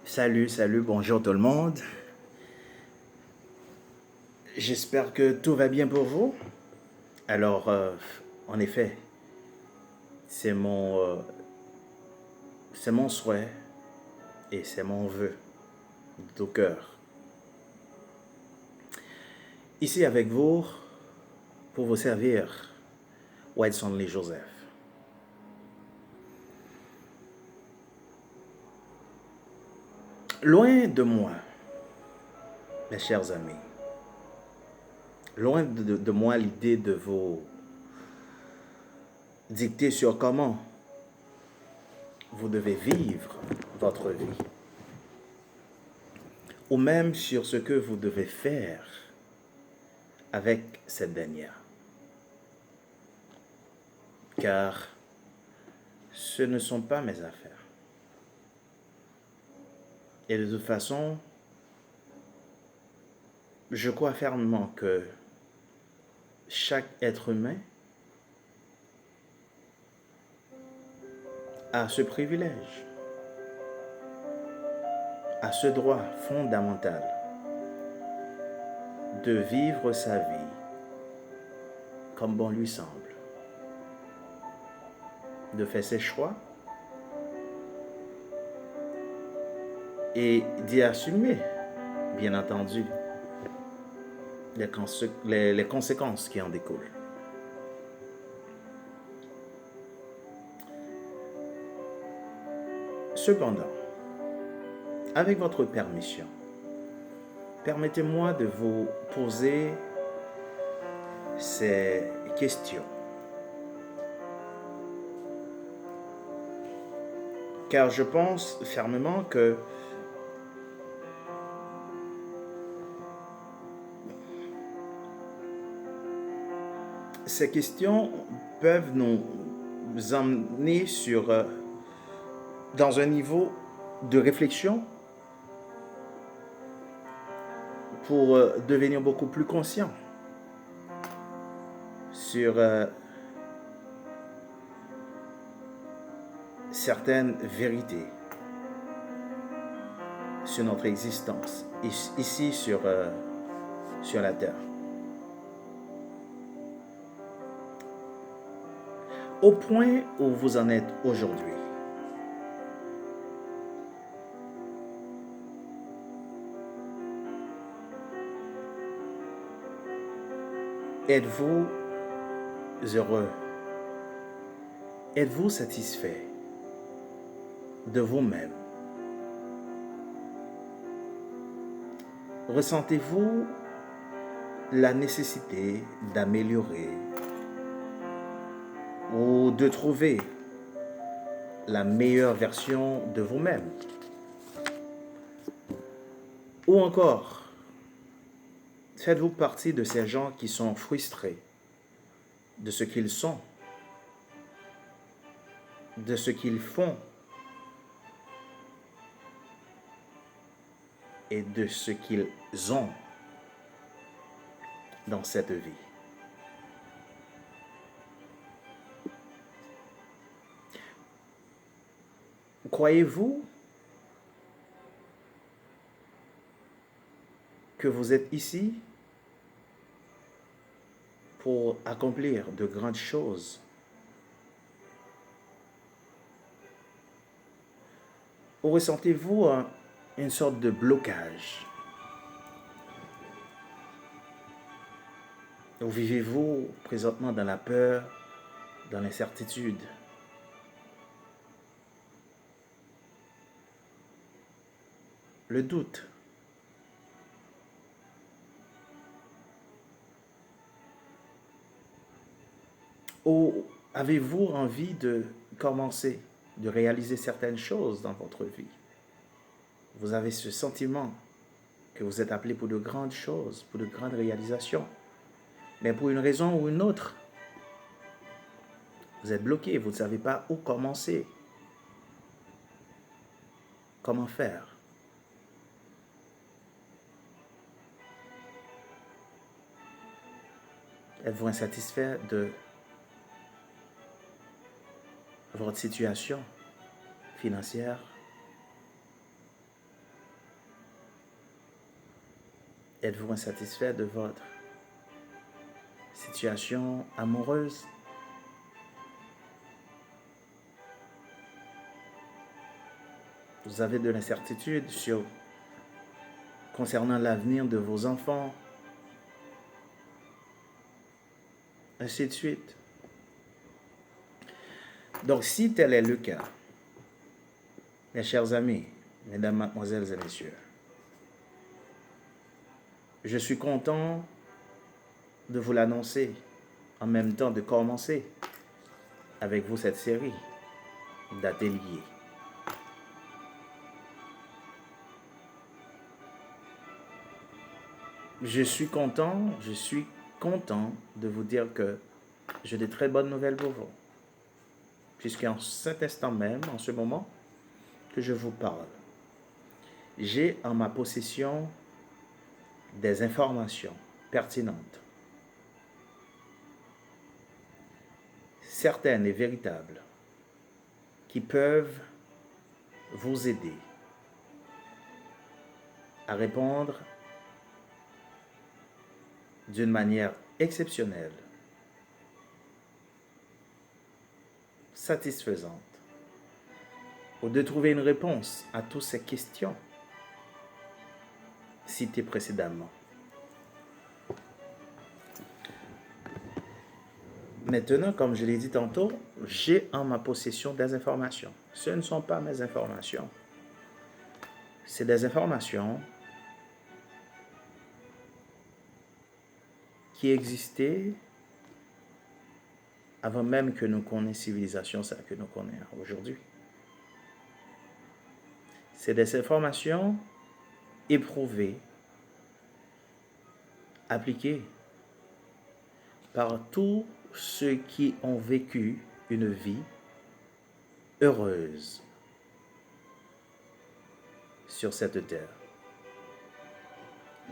Salut, bonjour tout le monde. J'espère que tout va bien pour vous. Alors, en effet, c'est mon, euh, c'est mon souhait et c'est mon vœu de tout cœur. Ici avec vous, pour vous servir, Wilson Lee Joseph. Loin de moi, mes chers amis, loin de moi l'idée de vous dicter sur comment vous devez vivre votre vie, ou même sur ce que vous devez faire avec cette dernière. Car ce ne sont pas mes affaires. Et de toute façon, je crois fermement que chaque être humain a ce privilège, a ce droit fondamental de vivre sa vie comme bon lui semble, de faire ses choix et d'y assumer, bien entendu, les conséquences qui en découlent. Cependant, avec votre permission, permettez-moi de vous poser ces questions. Car je pense fermement que ces questions peuvent nous emmener dans un niveau de réflexion pour devenir beaucoup plus conscient sur certaines vérités sur notre existence ici sur la Terre. Au point où vous en êtes aujourd'hui, êtes-vous heureux? Êtes-vous satisfait de vous-même? Ressentez-vous la nécessité d'améliorer ou de trouver la meilleure version de vous-même? Ou encore, faites-vous partie de ces gens qui sont frustrés de ce qu'ils sont, de ce qu'ils font et de ce qu'ils ont dans cette vie? Croyez-vous que vous êtes ici pour accomplir de grandes choses? Ou ressentez-vous une sorte de blocage? Ou vivez-vous présentement dans la peur, dans l'incertitude? Le doute? Ou avez-vous envie de commencer, de réaliser certaines choses dans votre vie? Vous avez ce sentiment que vous êtes appelé pour de grandes choses, pour de grandes réalisations. Mais pour une raison ou une autre, vous êtes bloqué, vous ne savez pas où commencer. Comment faire? Êtes-vous insatisfait de votre situation financière? Êtes-vous insatisfait de votre situation amoureuse? Vous avez de l'incertitude concernant l'avenir de vos enfants, ainsi de suite. Donc, si tel est le cas, mes chers amis, mesdames, mademoiselles et messieurs, je suis content de vous l'annoncer en même temps de commencer avec vous cette série d'ateliers. Je suis content de vous dire que j'ai de très bonnes nouvelles pour vous. Puisqu'en cet instant même, en ce moment que je vous parle, j'ai en ma possession des informations pertinentes, certaines et véritables, qui peuvent vous aider à répondre d'une manière exceptionnelle, satisfaisante, ou de trouver une réponse à toutes ces questions citées précédemment. Maintenant, comme je l'ai dit tantôt, j'ai en ma possession des informations. Ce ne sont pas mes informations. C'est des informations qui existaient avant même que nous connaissions la civilisation que nous connaissons aujourd'hui. C'est des informations éprouvées, appliquées par tous ceux qui ont vécu une vie heureuse sur cette terre.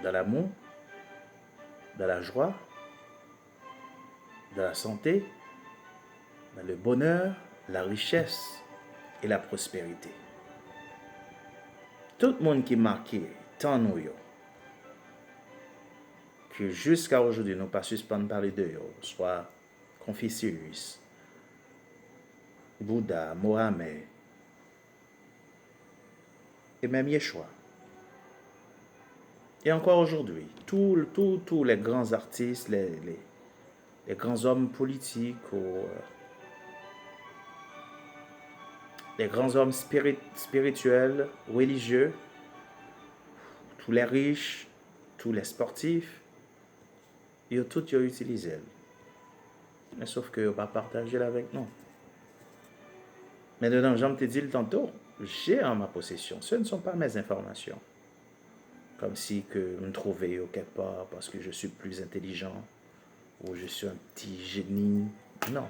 Dans l'amour, dans la joie, dans la santé, dans le bonheur, la richesse et la prospérité. Tout le monde qui est marqué, tant nous, que jusqu'à aujourd'hui, nous ne pas suspendre parler de eux, soit Confucius, Bouddha, Mohamed, et même Yeshua. Et encore aujourd'hui, tous les grands artistes, les grands hommes politiques, les grands hommes spirituels, religieux, tous les riches, tous les sportifs, ils ont tous utilisé. Mais sauf qu'ils n'ont pas partagé avec nous. Maintenant, j'en te dis tantôt, j'ai en ma possession. Ce ne sont pas mes informations. Comme si que me trouvais quelque part parce que je suis plus intelligent ou je suis un petit génie. Non.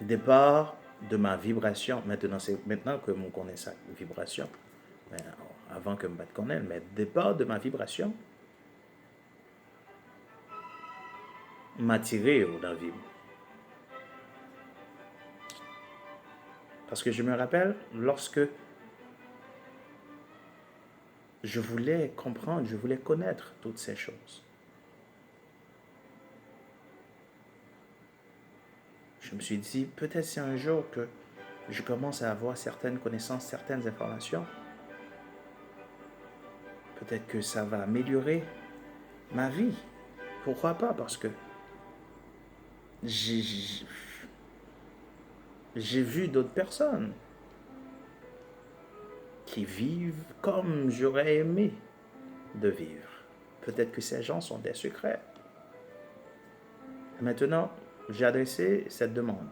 Départ de ma vibration. Maintenant, c'est maintenant que je connais sa vibration. Mais avant que je me connaisse, mais départ de ma vibration m'a tiré dans la vie. Parce que je me rappelle, lorsque je voulais comprendre, je voulais connaître toutes ces choses, je me suis dit, peut-être c'est un jour que je commence à avoir certaines connaissances, certaines informations. Peut-être que ça va améliorer ma vie. Pourquoi pas? Parce que j'ai vu d'autres personnes qui vivent comme j'aurais aimé de vivre. Peut-être que ces gens sont des secrets. Maintenant, j'ai adressé cette demande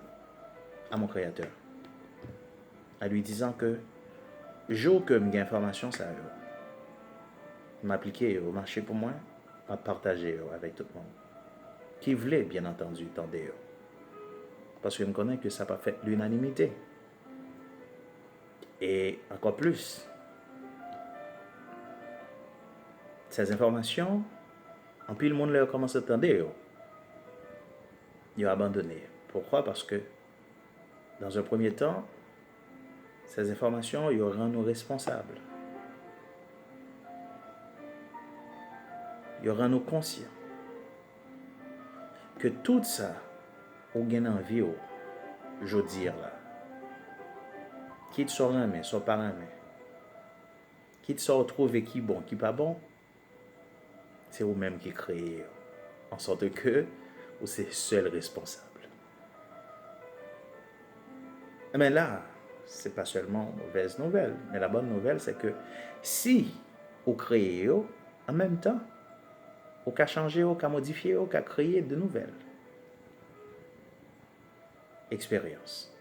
à mon Créateur, en lui disant que jour que mes informations ça m'appliquer au marché pour moi, à partager avec tout le monde. Qui voulait, bien entendu, tendez. Parce que je me connais que ça n'a pas fait l'unanimité. Et encore plus, ces informations, en plus le monde leur commence à attendre, ils ont abandonné. Pourquoi? Parce que, dans un premier temps, ces informations, ils rendent nous responsables. il rend nous conscients que tout ça, ou gain envie, je dire là, quitte soit un mais soit pas un mais, quitte soit trouver qui bon, qui pas bon, c'est vous-même qui créez, en sorte que vous c'est seul responsable. Mais là, c'est pas seulement une mauvaise nouvelle, mais la bonne nouvelle, c'est que si vous créez, en même temps, vous pouvez changer, vous pouvez modifier, vous pouvez créer de nouvelles expériences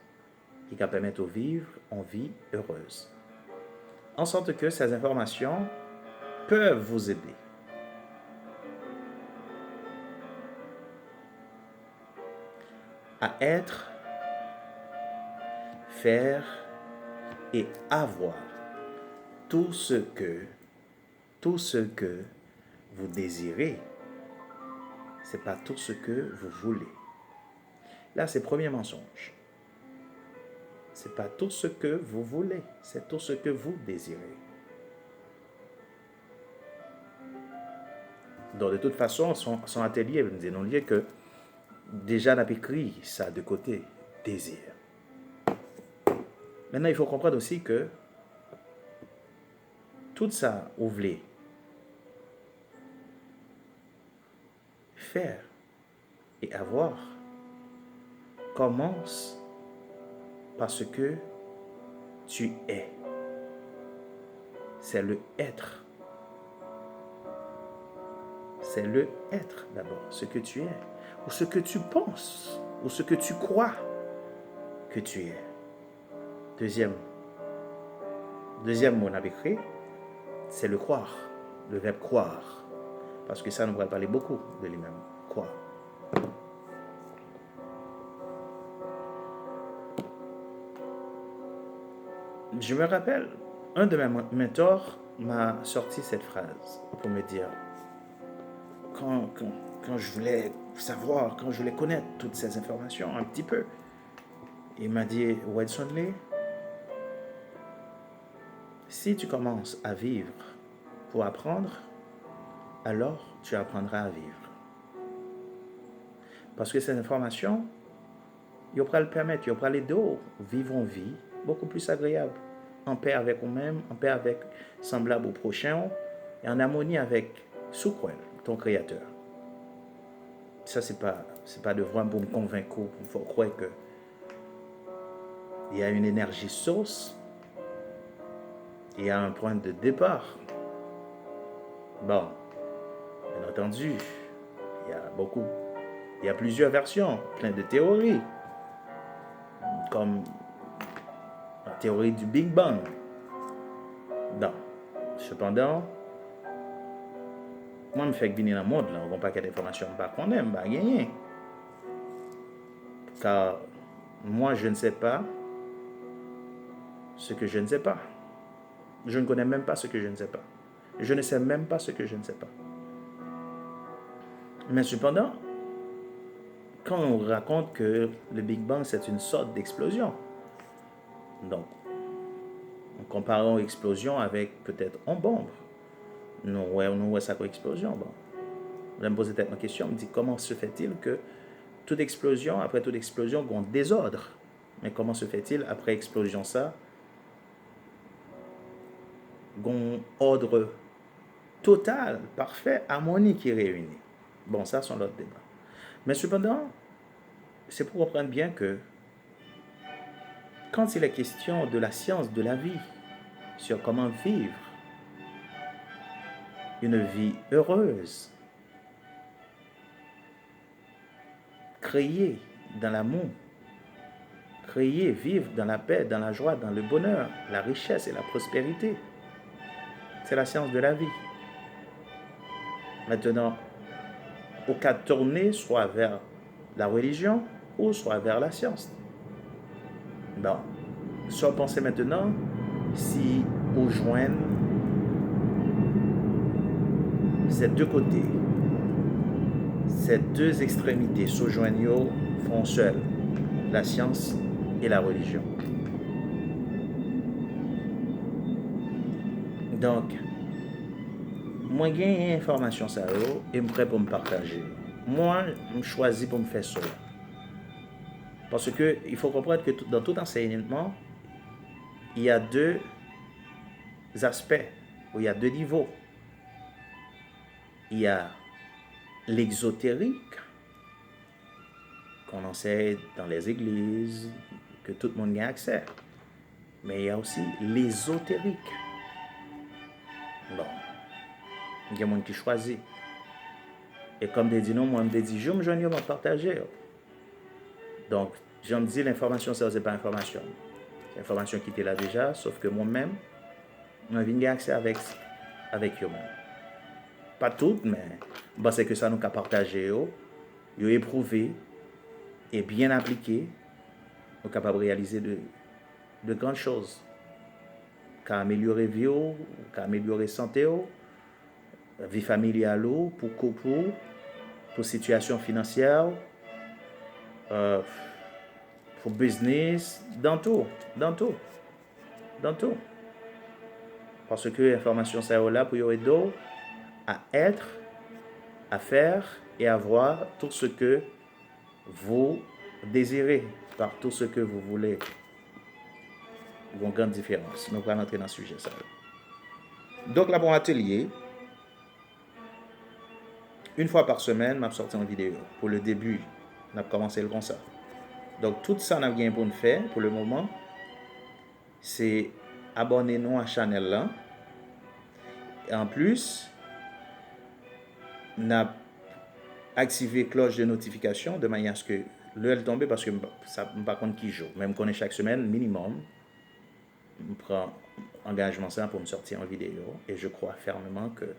qui permettent de vivre une vie heureuse. En sorte que ces informations peuvent vous aider à être, faire et avoir tout ce que vous désirez. C'est pas tout ce que vous voulez. Là, c'est le premier mensonge. C'est pas tout ce que vous voulez, c'est tout ce que vous désirez. Donc, de toute façon, son atelier nous dit non lié que déjà on a écrit ça de côté, désir. Maintenant, il faut comprendre aussi que tout ça, vous voulez faire et avoir, commence parce que tu es. C'est le être. C'est le être d'abord, ce que tu es, ou ce que tu penses, ou ce que tu crois que tu es. Deuxième mot, on a écrit, c'est le croire, le verbe croire. Parce que ça nous va parler beaucoup de lui-même, croire. Je me rappelle, un de mes mentors m'a sorti cette phrase pour me dire, quand je voulais savoir, quand je voulais connaître toutes ces informations un petit peu, il m'a dit, Wilson Lee, si tu commences à vivre pour apprendre, alors tu apprendras à vivre. Parce que ces informations, ils vont le permettre, ils vont l'aider à vivre une vie beaucoup plus agréable, en paix avec nous-mêmes, en paix avec semblable au prochain, et en harmonie avec Soukwel, ton créateur. Ça, c'est pas de vraiment pour me convaincre, pour croire que il y a une énergie source, il y a un point de départ. Bon, bien entendu, il y a plusieurs versions, plein de théories, comme la théorie du Big Bang. Non. Cependant, moi, je me fais venir dans le monde, là, on n'a pas d'informations qu'on aime, pas gagner. Car moi, je ne sais pas ce que je ne sais pas. Je ne connais même pas ce que je ne sais pas. Je ne sais même pas ce que je ne sais pas. Mais cependant, quand on raconte que le Big Bang, c'est une sorte d'explosion, donc, en comparant explosion avec peut-être une bombe, nous voyons ça comme explosion. Bon. Je me pose peut-être ma question, je me dis comment se fait-il que toute explosion, après toute explosion, il y a un désordre. Mais comment se fait-il, après explosion ça, il y a un ordre total, parfait, harmonie qui est réuni. Bon, ça, c'est l'autre débat. Mais cependant, c'est pour comprendre bien que quand il est question de la science de la vie, sur comment vivre une vie heureuse, créer dans l'amour, créer, vivre dans la paix, dans la joie, dans le bonheur, la richesse et la prospérité, c'est la science de la vie. Maintenant, au cas de tourner soit vers la religion ou soit vers la science. Bon, soit penser maintenant si on joigne ces deux côtés, ces deux extrémités se joignent, font seul la science et la religion. Donc, moi j'ai information ça et je suis prêt pour me partager. Moi, je choisis pour me faire ça. Parce que il faut comprendre que dans tout enseignement, il y a deux aspects, ou il y a deux niveaux. Il y a l'exotérique, qu'on enseigne dans les églises, que tout le monde a accès. Mais il y a aussi l'ésotérique. Bon, il y a des gens qui choisissent. Et comme je dis non, moi je dis, je me joins à partager. Donc, je me dis, l'information, ça, c'est pas information. C'est l'information qui était là déjà, sauf que moi-même, j'ai envie de accès avec eux-mêmes. Pas toutes, mais bon, c'est que ça nous a partagé, éprouvé et bien appliqué, nous sommes capables de réaliser de grandes choses. Qu'à améliorer la vie, qu'à améliorer la santé, la vie familiale, pour couple, pour situation financière, pour business, dans tout. Parce que l'information, c'est là pour aider à être, à faire et à avoir tout ce que vous désirez, par tout ce que vous voulez. Il y a une grande différence. Nous allons entrer dans le sujet. Ça. Donc, là, pour atelier, une fois par semaine, je sorti une vidéo. Pour le début, on a commencé le comme ça. Donc, tout ça, on a bien pour nous faire pour le moment. C'est abonnez-nous à la chaîne là. Et en plus, on a activé la cloche de notification de manière à ce que l'heure tombe parce que ça ne par contre qui joue. Même qu'on est chaque semaine, minimum, je prends engagement ça pour me sortir en vidéo. Et je crois fermement que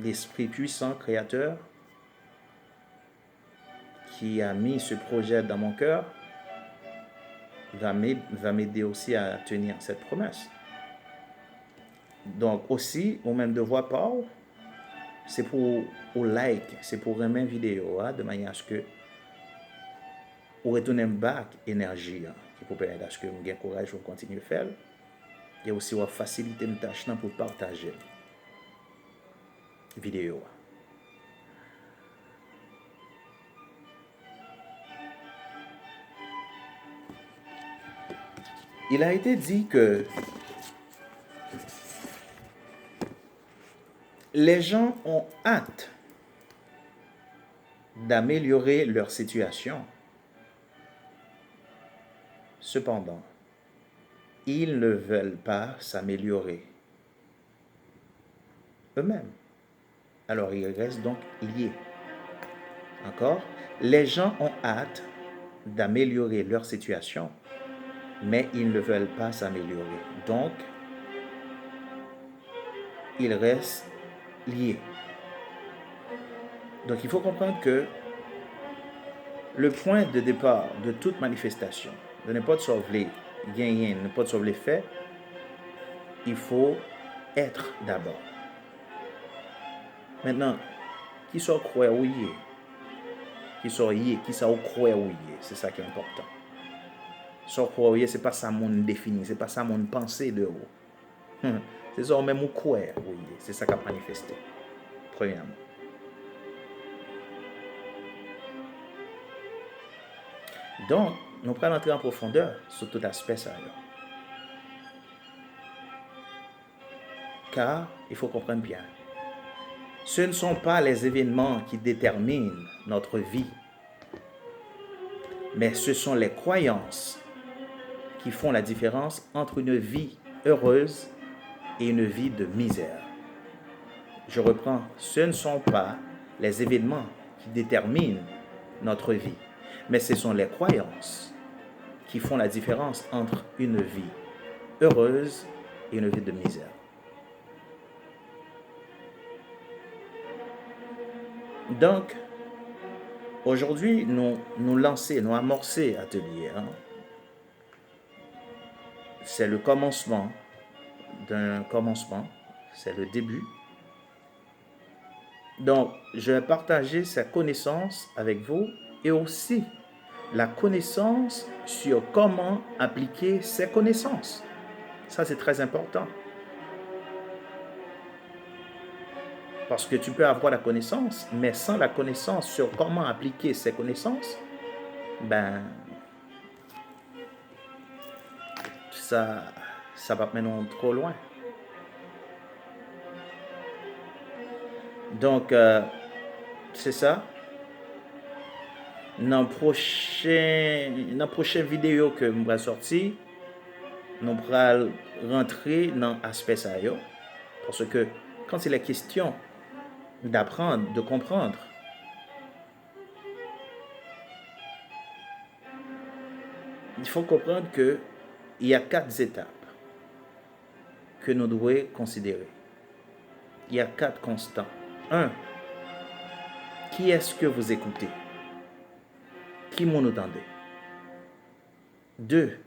l'Esprit puissant, créateur, qui a mis ce projet dans mon cœur, va m'aider aussi à tenir cette promesse. Donc aussi, au même devoir par, c'est pour like, c'est pour aimer une vidéo, de manière à ce que vous retournez back énergie, qui peut permettre à ce que vous ayez courage pour continuer à faire. Et aussi, vous faciliter une tâche pour partager la vidéo. Il a été dit que les gens ont hâte d'améliorer leur situation. Cependant, ils ne veulent pas s'améliorer eux-mêmes. Alors, ils restent donc liés. Encore, les gens ont hâte d'améliorer leur situation, mais ils ne veulent pas s'améliorer. Donc, ils restent liés. Donc, il faut comprendre que le point de départ de toute manifestation, de ne pas sauver gagner, ne pas sauver les faits, il faut être d'abord. Maintenant, qui soit croire ou y qui soit y qui soit croire ou y c'est ça qui est important. Soit croire ou c'est pas ça mon défini, c'est pas ça mon pensée de haut. C'est ça même ou croire ou c'est ça qui a manifesté. Premièrement. Donc, nous prenons entrer en profondeur sur tout aspect ça. Car, il faut comprendre bien, ce ne sont pas les événements qui déterminent notre vie, mais ce sont les croyances qui font la différence entre une vie heureuse et une vie de misère. Je reprends, ce ne sont pas les événements qui déterminent notre vie, mais ce sont les croyances qui font la différence entre une vie heureuse et une vie de misère. Donc, aujourd'hui, nous lancer, nous amorcer l'atelier. C'est le commencement d'un commencement, c'est le début. Donc, je vais partager cette connaissance avec vous et aussi la connaissance sur comment appliquer ces connaissances. Ça, c'est très important. Parce que tu peux avoir la connaissance, mais sans la connaissance sur comment appliquer ces connaissances, ben, ça va mener trop loin. Donc, c'est ça. Dans la prochaine vidéo que je vais sortir, nous allons rentrer dans l'aspect ça. Parce que quand il est question d'apprendre, de comprendre, il faut comprendre qu'il y a 4 étapes que nous devons considérer. Il y a 4 constants. 1. Qui est-ce que vous écoutez? Qui m'en entendez? 2.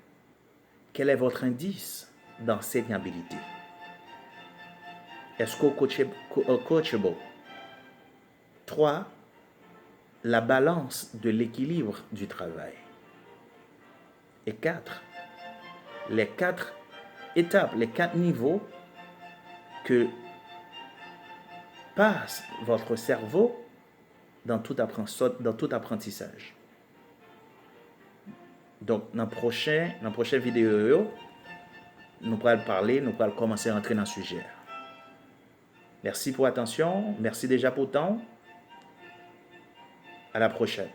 Quel est votre indice d'enseignabilité? Est-ce que coachable? 3. La balance de l'équilibre du travail. Et 4. Les 4 étapes, les 4 niveaux que passe votre cerveau dans tout apprentissage. Donc, dans la prochaine vidéo, nous allons commencer à entrer dans le sujet. Merci pour l'attention. Merci déjà pour le temps. À la prochaine.